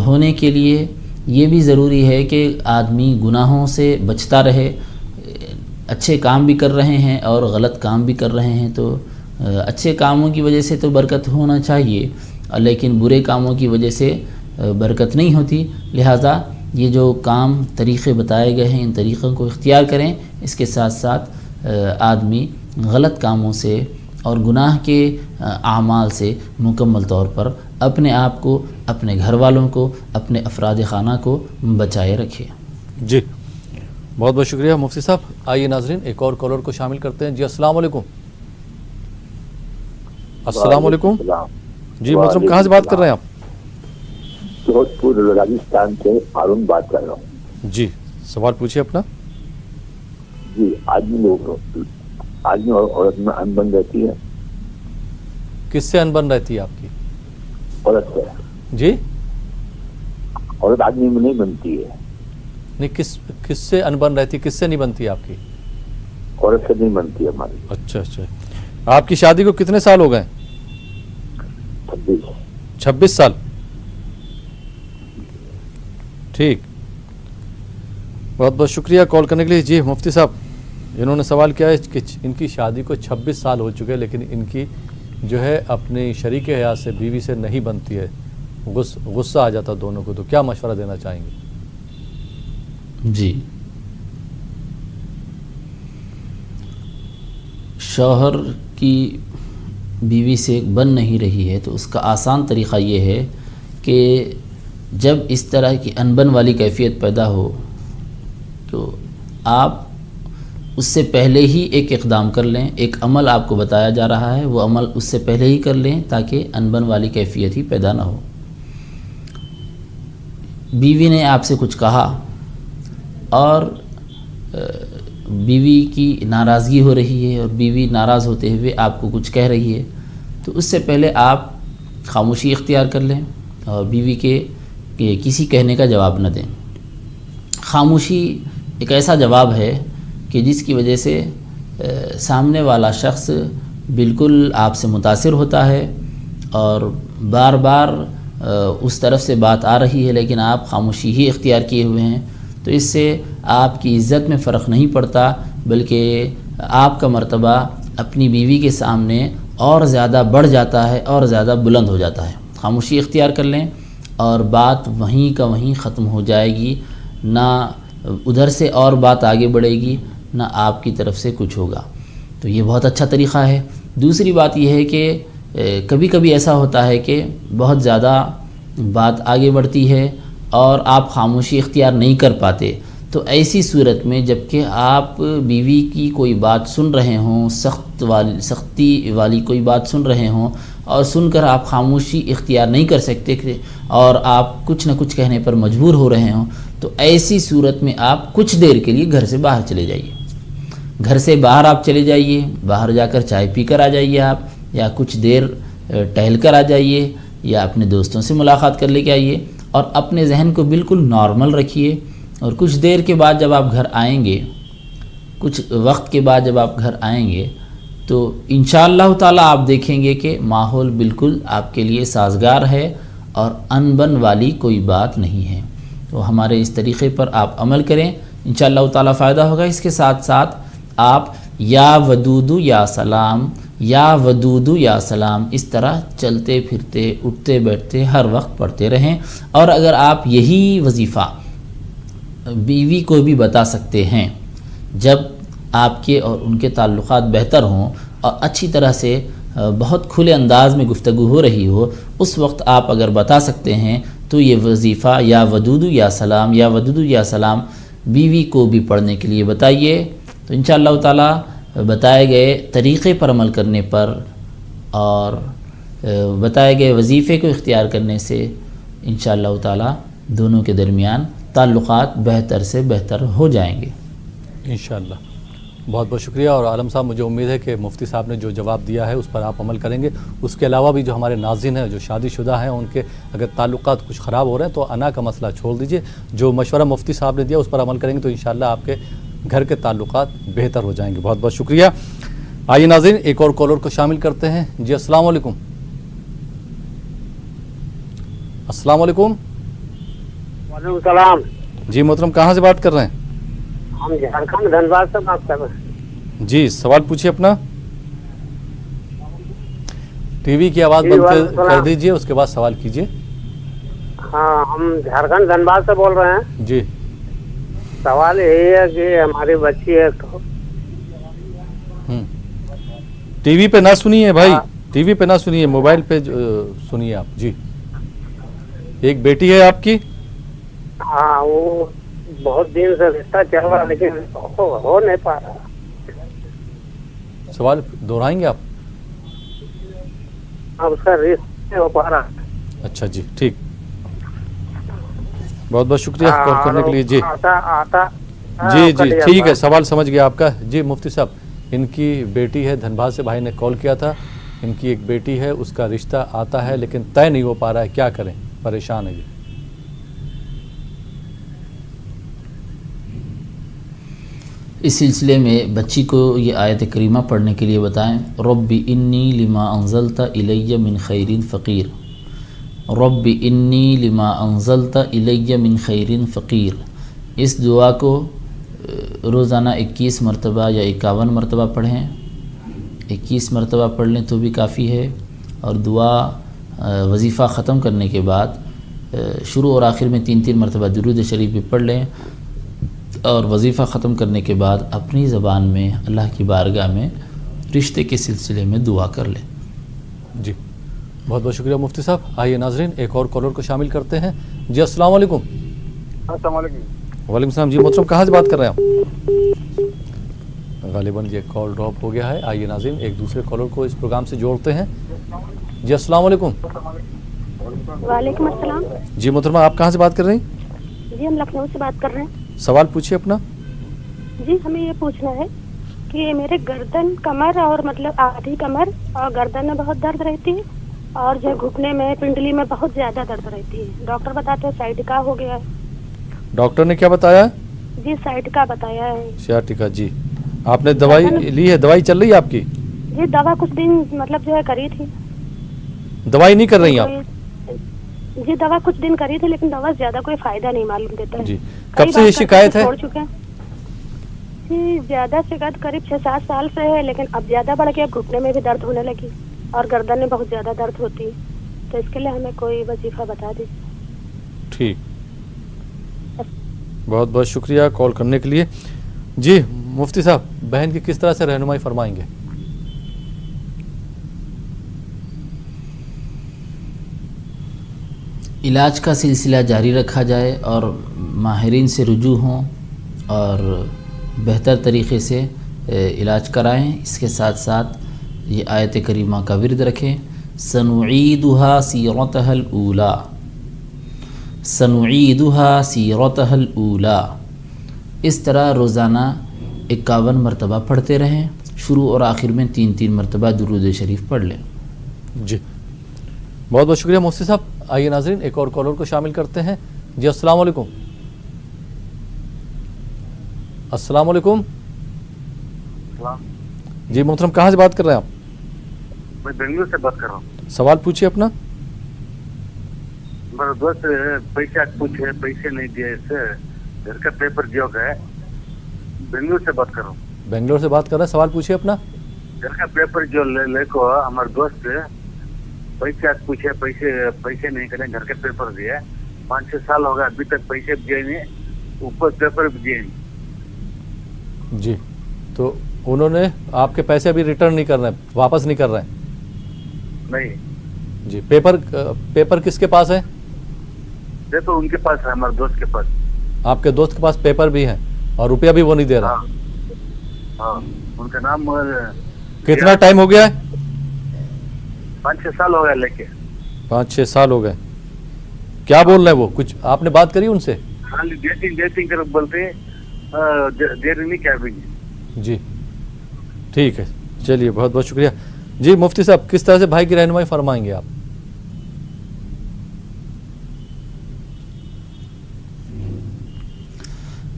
ہونے کے لیے یہ بھی ضروری ہے کہ آدمی گناہوں سے بچتا رہے۔ اچھے کام بھی کر رہے ہیں اور غلط کام بھی کر رہے ہیں تو اچھے کاموں کی وجہ سے تو برکت ہونا چاہیے، لیکن برے کاموں کی وجہ سے برکت نہیں ہوتی۔ لہٰذا یہ جو کام طریقے بتائے گئے ہیں ان طریقوں کو اختیار کریں۔ اس کے ساتھ ساتھ آدمی غلط کاموں سے اور گناہ کے اعمال سے مکمل طور پر اپنے آپ کو، اپنے گھر والوں کو، اپنے افراد خانہ کو بچائے رکھے۔ جی بہت بہت شکریہ مفتی صاحب۔ آئیے ناظرین ایک اور کالر کو شامل کرتے ہیں۔ جی السلام علیکم۔ السلام علیکم جی محترم، کہاں سے بات کر رہے ہیں آپ؟ جودھپور راجستھان سے ہارون بات کر رہا ہوں۔ جی سوال پوچھیے اپنا۔ جی آدمی اور عورت میں انبن رہتی ہے۔ کس سے انبن رہتی ہے آپ کی؟ عورت سے۔ جی عورت آدمی میں نہیں بنتی ہے۔ نہیں، کس سے انبن رہتی ہے، کس سے نہیں بنتی ہے آپ کی؟ عورت سے نہیں بنتی ہے ہماری۔ اچھا اچھا، آپ کی شادی کو کتنے سال ہو گئے؟ 26 سال۔ ٹھیک، بہت بہت شکریہ کال کرنے کے لیے۔ جی مفتی صاحب، انہوں نے سوال کیا ہے کہ ان کی شادی کو 26 سال ہو چکے لیکن ان کی جو ہے اپنی شریک حیات سے، بیوی سے نہیں بنتی ہے، غصہ آ جاتا دونوں کو، تو کیا مشورہ دینا چاہیں گے؟ جی، شوہر کی بیوی سے بن نہیں رہی ہے تو اس کا آسان طریقہ یہ ہے کہ جب اس طرح کی انبن والی کیفیت پیدا ہو تو آپ اس سے پہلے ہی ایک اقدام کر لیں۔ ایک عمل آپ کو بتایا جا رہا ہے، وہ عمل اس سے پہلے ہی کر لیں تاکہ انبن والی کیفیت ہی پیدا نہ ہو۔ بیوی نے آپ سے کچھ کہا اور بیوی کی ناراضگی ہو رہی ہے اور بیوی ناراض ہوتے ہوئے آپ کو کچھ کہہ رہی ہے، تو اس سے پہلے آپ خاموشی اختیار کر لیں اور بیوی کے کسی کہنے کا جواب نہ دیں۔ خاموشی ایک ایسا جواب ہے کہ جس کی وجہ سے سامنے والا شخص بالکل آپ سے متاثر ہوتا ہے اور بار بار اس طرف سے بات آ رہی ہے لیکن آپ خاموشی ہی اختیار کیے ہوئے ہیں، تو اس سے آپ کی عزت میں فرق نہیں پڑتا بلکہ آپ کا مرتبہ اپنی بیوی کے سامنے اور زیادہ بڑھ جاتا ہے اور زیادہ بلند ہو جاتا ہے۔ خاموشی اختیار کر لیں اور بات وہیں کا وہیں ختم ہو جائے گی، نہ ادھر سے اور بات آگے بڑھے گی نہ آپ کی طرف سے کچھ ہوگا، تو یہ بہت اچھا طریقہ ہے۔ دوسری بات یہ ہے کہ کبھی کبھی ایسا ہوتا ہے کہ بہت زیادہ بات آگے بڑھتی ہے اور آپ خاموشی اختیار نہیں کر پاتے، تو ایسی صورت میں جب کہ آپ بیوی کی کوئی بات سن رہے ہوں، سختی والی کوئی بات سن رہے ہوں اور سن کر آپ خاموشی اختیار نہیں کر سکتے اور آپ کچھ نہ کچھ کہنے پر مجبور ہو رہے ہوں، تو ایسی صورت میں آپ کچھ دیر کے لیے گھر سے باہر چلے جائیے۔ گھر سے باہر آپ چلے جائیے، باہر جا کر چائے پی کر آ جائیے آپ، یا کچھ دیر ٹہل کر آ جائیے، یا اپنے دوستوں سے ملاقات کر لے کے آئیے، اور اپنے ذہن کو بالکل نارمل رکھیے. اور کچھ دیر کے بعد جب آپ گھر آئیں گے، کچھ وقت کے بعد جب آپ گھر آئیں گے، تو انشاءاللہ تعالیٰ آپ دیکھیں گے کہ ماحول بالکل آپ کے لیے سازگار ہے اور ان بن والی کوئی بات نہیں ہے. تو ہمارے اس طریقے پر آپ عمل کریں، انشاءاللہ تعالیٰ فائدہ ہوگا. اس کے ساتھ ساتھ آپ یا ودود یا سلام، یا ودود یا سلام اس طرح چلتے پھرتے اٹھتے بیٹھتے ہر وقت پڑھتے رہیں. اور اگر آپ یہی وظیفہ بیوی کو بھی بتا سکتے ہیں، جب آپ کے اور ان کے تعلقات بہتر ہوں اور اچھی طرح سے بہت کھلے انداز میں گفتگو ہو رہی ہو، اس وقت آپ اگر بتا سکتے ہیں تو یہ وظیفہ یا ودود یا سلام، یا ودود یا سلام بیوی کو بھی پڑھنے کے لیے بتائیے. تو انشاءاللہ تعالیٰ بتائے گئے طریقے پر عمل کرنے پر اور بتائے گئے وظیفے کو اختیار کرنے سے انشاءاللہ تعالیٰ دونوں کے درمیان تعلقات بہتر سے بہتر ہو جائیں گے انشاءاللہ. بہت بہت شکریہ. اور عالم صاحب، مجھے امید ہے کہ مفتی صاحب نے جو جواب دیا ہے اس پر آپ عمل کریں گے. اس کے علاوہ بھی جو ہمارے ناظرین ہیں جو شادی شدہ ہیں، ان کے اگر تعلقات کچھ خراب ہو رہے ہیں تو انا کا مسئلہ چھوڑ دیجئے. جو مشورہ مفتی صاحب نے دیا اس پر عمل کریں گے تو انشاءاللہ آپ کے گھر کے تعلقات بہتر ہو جائیں گے. بہت بہت شکریہ. آئیے ناظرین ایک اور کالر کو شامل کرتے ہیں. جی السلام علیکم. السلام علیکم. وعلیکم السلام. جی محترم، کہاں سے بات کر رہے ہیں؟ ہم جھارکھنڈ دھنباد سے بات کر رہے ہیں. جی سوال پوچھیے اپنا. ٹی وی کی آواز بند کر دیجئے، اس کے بعد سوال کیجئے. ہاں، ہم جھارکھنڈ دھنباد سے بول رہے ہیں. جی سوال یہی ہے کہ ہماری بچی ہے تو ٹی وی پہ نہ سنیے بھائی، ٹی وی پہ نہ سنیے، موبائل پہ سنیے آپ. جی ایک بیٹی ہے آپ کی؟ ہاں، وہ بہت دن سے رشتہ چل رہا لیکن ہو نہیں پا رہا. سوال دہرائیں گے آپ؟ اب اس کا رشتہ ہو پا رہا. اچھا جی ٹھیک، بہت بہت شکریہ کال کرنے کے لیے. جی جی جی ٹھیک ہے، سوال سمجھ گیا آپ کا. جی مفتی صاحب، ان کی بیٹی ہے، دھنباد سے بھائی نے کال کیا تھا. ان کی ایک بیٹی ہے، اس کا رشتہ آتا ہے لیکن طے نہیں ہو پا رہا ہے، کیا کریں؟ پریشان ہے. اس سلسلے میں بچی کو یہ آیت کریمہ پڑھنے کے لیے بتائیں. رب انی لما انزلت الی من خیر فقیر. رب انی لما انزلت الی من خیر فقیر. اس دعا کو روزانہ 21 مرتبہ یا 51 مرتبہ پڑھیں. 21 مرتبہ پڑھ لیں تو بھی کافی ہے. اور دعا وظیفہ ختم کرنے کے بعد شروع اور آخر میں 3 مرتبہ درود شریف بھی پڑھ لیں. اور وظیفہ ختم کرنے کے بعد اپنی زبان میں اللہ کی بارگاہ میں رشتے کے سلسلے میں دعا کر لیں. جی بہت بہت شکریہ مفتی صاحب. آئیے ناظرین ایک اور کالر کو شامل کرتے ہیں. جی السلام علیکم. السلام علیکم. وعلیکم السلام. جی محترم، کہاں سے بات کر رہے ہیں آپ؟ غالباً یہ کال ڈراپ ہو گیا ہے. آئیے ناظرین ایک دوسرے کالر کو اس پروگرام سے جوڑتے ہیں. جی السلام علیکم. وعلیکم السلام. جی محترمہ، آپ کہاں سے بات کر رہی ہیں؟ جی ہم لکھنؤ سے بات کر رہے ہیں. سوال پوچھیے اپنا. جی ہمیں یہ پوچھنا ہے کہ میرے گردن، کمر اور مطلب آدھی کمر اور گردن میں بہت درد رہتی ہے اور جو گھٹنے میں، پنڈلی میں بہت زیادہ درد رہتی ہے. ڈاکٹر بتاتے ہیں سائٹکا ہو گیا ہے. ڈاکٹر نے کیا بتایا؟ جی سائٹکا بتایا ہے. سیاٹکا. جی آپ نے دوائی لی ہے؟ دوائی چل رہی ہے آپ کی؟ جی دوا کچھ دن مطلب جو ہے کری تھی. دوائی نہیں کر رہی ہیں آپ؟ جی دوا کچھ دن کری تھی لیکن دوا زیادہ کوئی فائدہ نہیں معلوم دیتا ہے. جی کب سے یہ شکایت ہے؟ چھوڑ چکے ہیں. جی زیادہ شکایت قریب 6-7 سال سے ہے لیکن اب زیادہ بڑھ کے اب گھٹنے میں بھی درد ہونے لگی اور گردن میں بہت زیادہ درد ہوتی ہے. تو اس کے لیے ہمیں کوئی وظیفہ بتا دیجیے. ٹھیک، بہت بہت شکریہ کال کرنے کے لیے. جی مفتی صاحب، بہن کی کس طرح سے رہنمائی فرمائیں گے؟ علاج کا سلسلہ جاری رکھا جائے اور ماہرین سے رجوع ہوں اور بہتر طریقے سے علاج کرائیں. اس کے ساتھ ساتھ یہ آیت کریمہ کا ورد رکھیں. سنعیدها سیرتها الاولی، سنعیدها سیرتها الاولی. اس طرح روزانہ 51 مرتبہ پڑھتے رہیں، شروع اور آخر میں 3 مرتبہ درود شریف پڑھ لیں۔ جی بہت بہت شکریہ مفتی صاحب۔ آئیے ناظرین ایک اور کالر کو شامل کرتے ہیں۔ جی السلام علیکم۔ السلام علیکم۔ جی محترم کہاں سے بات کر رہے ہیں آپ؟ میں بنگلور سے بات کر رہا ہوں۔ سوال پوچھیے اپنا۔ میرا دوست پیسے پوچھے، پیسے نہیں دیے، گھر کا پیپر جو ہے، بنگلور سے بات کر رہا ہوں۔ بنگلور سے بات کر رہے ہیں، سوال پوچھیے اپنا۔ گھر کا پیپر جو لے کو ہمارے دوست پیسے پوچھے، پیسے نہیں کرے، گھر کے پیپر دیے، 5-6 سال ہو گئے، ابھی تک پیسے بھی دیے نہیں، اوپر پیپر بھی دیے نہیں۔ جی تو انہوں نے آپ کے پیسے ابھی ریٹرن نہیں کر رہے ہیں، واپس نہیں کر رہے ہیں؟ نہیں جی پیپر کس کے پاس ہے؟ پیپر ان کے پاس ہے، ہمارے دوست کے پاس۔ آپ کے دوست کے پاس پیپر بھی ہیں اور روپیہ بھی وہ نہیں دے رہا؟ ہاں ان کا نام کتنا ٹائم ہو گیا ہے؟ 5-6 سال ہو گیا لے کے۔ 5-6 سال ہو گئے۔ کیا بول رہے ہیں وہ؟ کچھ آپ نے بات کری ان سے؟ خالی ڈیٹنگ کر بولتے دیر نہیں کیا بھی۔ جی ٹھیک ہے، چلیے بہت بہت شکریہ۔ جی مفتی صاحب کس طرح سے بھائی کی رہنمائی فرمائیں گے آپ؟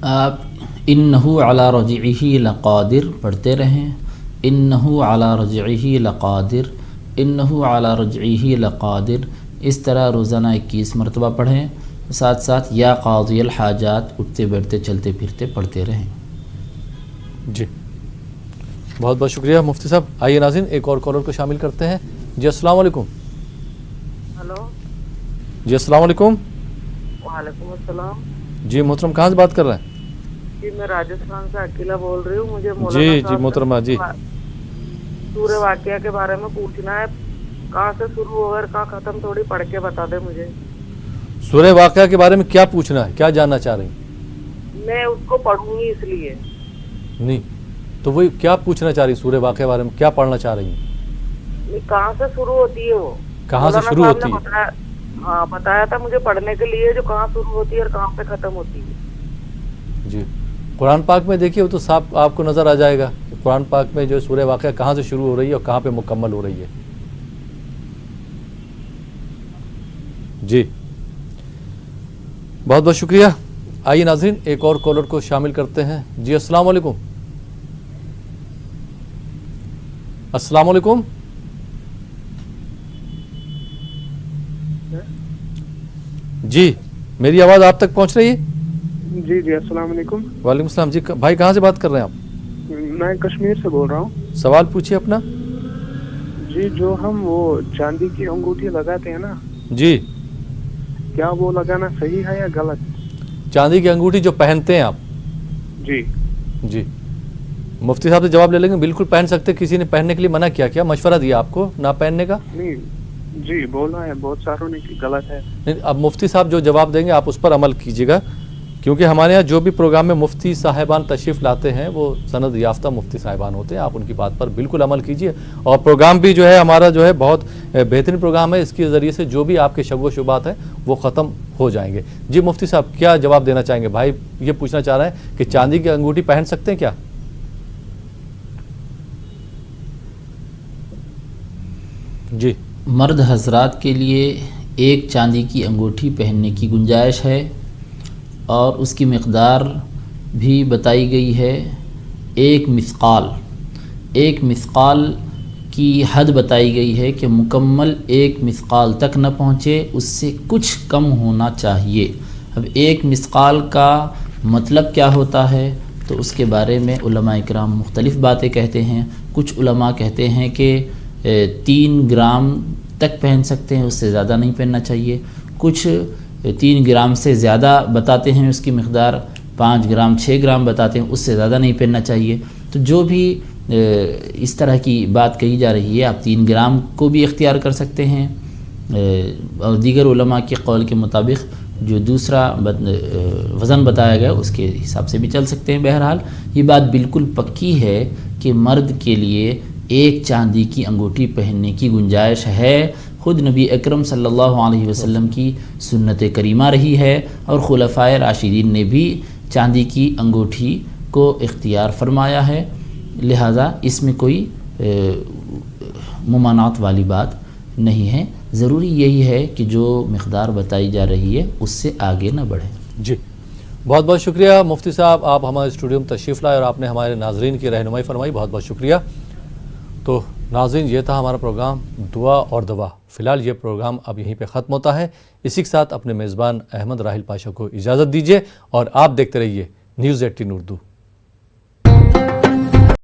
آپ انہو علی رجعہ لقادر پڑھتے رہیں، انہو علی رجعہ لقادر، انہو علی رجعہ لقادر، اس طرح روزانہ 21 مرتبہ پڑھیں، ساتھ ساتھ یا قاضی الحاجات اٹھتے بیٹھتے چلتے پھرتے پڑھتے رہیں۔ جی بہت بہت شکریہ مفتی صاحب۔ آئیے ناظرین ایک اور کالر کو شامل کرتے ہیں۔ جی السلام علیکم۔ ہلو جی السلام علیکم۔ وعلیکم السلام۔ جی محترم کہاں سے بات کر رہے ہیں؟ جی میں راجستھان سے عقیلہ بول رہی ہوں۔ مجھے جی محترمہ جی سورہ واقعہ کے بارے میں پوچھنا ہے، کہاں سے شروع ہو اور کہاں ختم، تھوڑی پڑھ کے بتا دیں مجھے۔ سورہ واقعہ کے بارے میں کیا پوچھنا ہے، کیا جاننا چاہ رہی ہیں؟ میں اس کو پڑھوں گی اس لیے۔ نہیں تو وہی کیا پوچھنا چاہ رہی ہیں؟ سورہ واقعہ کے بارے میں کیا پڑھنا چاہ رہی ہیں؟ کہاں سے شروع ہوتی ہے وہ؟ کہاں سے شروع ہوتی ہے؟ ہاں بتایا تھا مجھے پڑھنے کے لیے، جو کہاں شروع ہوتی ہے اور کہاں پہ ختم ہوتی ہے۔ جی قرآن پاک میں دیکھیے وہ تو صاف آپ کو نظر آ جائے گا کہ قرآن پاک میں جو سورہ واقعہ کہاں سے شروع ہو رہی ہے اور کہاں پہ مکمل ہو رہی ہے۔ جی بہت بہت شکریہ۔ آئیے ناظرین ایک اور کالر کو شامل کرتے ہیں۔ جی السلام علیکم۔ السلام علیکم۔ جی میری آواز آپ تک پہنچ رہی ہے؟ جی جی السلام علیکم۔ وعلیکم السلام۔ جی بھائی کہاں سے بات کر رہے ہیں آپ؟ میں کشمیر سے بول رہا ہوں۔ سوال پوچھیے اپنا۔ جی جو ہم وہ چاندی کی انگوٹھی لگاتے ہیں نا، جی کیا وہ لگانا صحیح ہے یا غلط؟ چاندی کی انگوٹھی جو پہنتے ہیں آپ؟ جی جی مفتی صاحب سے جواب لے لیں گے۔ بالکل پہن سکتے، کسی نے پہننے کے لیے منع کیا؟ کیا مشورہ دیا آپ کو نہ پہننے کا؟ نہیں جی بولا ہے بہت ساروں نے کہ غلط ہے۔ نہیں اب مفتی صاحب جو جواب دیں گے آپ اس پر عمل کیجیے گا، کیونکہ ہمارے یہاں جو بھی پروگرام میں مفتی صاحبان تشریف لاتے ہیں وہ سند یافتہ مفتی صاحبان ہوتے ہیں۔ آپ ان کی بات پر بالکل عمل کیجیے، اور پروگرام بھی جو ہے ہمارا جو ہے بہت بہترین پروگرام ہے، اس کے ذریعے سے جو بھی آپ کے شک و شبہات ہیں وہ ختم ہو جائیں گے۔ جی مفتی صاحب کیا جواب دینا چاہیں گے؟ بھائی یہ پوچھنا چاہ رہے ہیں کہ چاندی کی انگوٹھی پہن سکتے ہیں کیا؟ جی مرد حضرات کے لیے ایک چاندی کی انگوٹھی پہننے کی گنجائش ہے، اور اس کی مقدار بھی بتائی گئی ہے، 1 مثقال۔ 1 مثقال کی حد بتائی گئی ہے کہ مکمل 1 مثقال تک نہ پہنچے، اس سے کچھ کم ہونا چاہیے۔ اب 1 مثقال کا مطلب کیا ہوتا ہے تو اس کے بارے میں علماء اکرام مختلف باتیں کہتے ہیں۔ کچھ علماء کہتے ہیں کہ 3 گرام تک پہن سکتے ہیں، اس سے زیادہ نہیں پہننا چاہیے۔ کچھ 3 گرام سے زیادہ بتاتے ہیں، اس کی مقدار 5 گرام 6 گرام بتاتے ہیں، اس سے زیادہ نہیں پہننا چاہیے۔ تو جو بھی اس طرح کی بات کہی جا رہی ہے، آپ 3 گرام کو بھی اختیار کر سکتے ہیں، اور دیگر علماء کے قول کے مطابق جو دوسرا وزن بتایا گیا اس کے حساب سے بھی چل سکتے ہیں۔ بہرحال یہ بات بالکل پکی ہے کہ مرد کے لیے 1 چاندی کی انگوٹھی پہننے کی گنجائش ہے۔ خود نبی اکرم صلی اللہ علیہ وسلم کی سنت کریمہ رہی ہے، اور خلفائے راشدین نے بھی چاندی کی انگوٹھی کو اختیار فرمایا ہے، لہذا اس میں کوئی ممانعت والی بات نہیں ہے۔ ضروری یہی ہے کہ جو مقدار بتائی جا رہی ہے اس سے آگے نہ بڑھیں۔ جی بہت بہت شکریہ مفتی صاحب، آپ ہمارے اسٹوڈیو میں تشریف لائے اور آپ نے ہمارے ناظرین کی رہنمائی فرمائی، بہت بہت شکریہ۔ تو ناظرین، یہ تھا ہمارا پروگرام دعا اور دوا۔ فی الحال یہ پروگرام اب یہیں پہ ختم ہوتا ہے۔ اسی کے ساتھ اپنے میزبان احمد راحل پاشا کو اجازت دیجیے اور آپ دیکھتے رہیے نیوز 18 اردو۔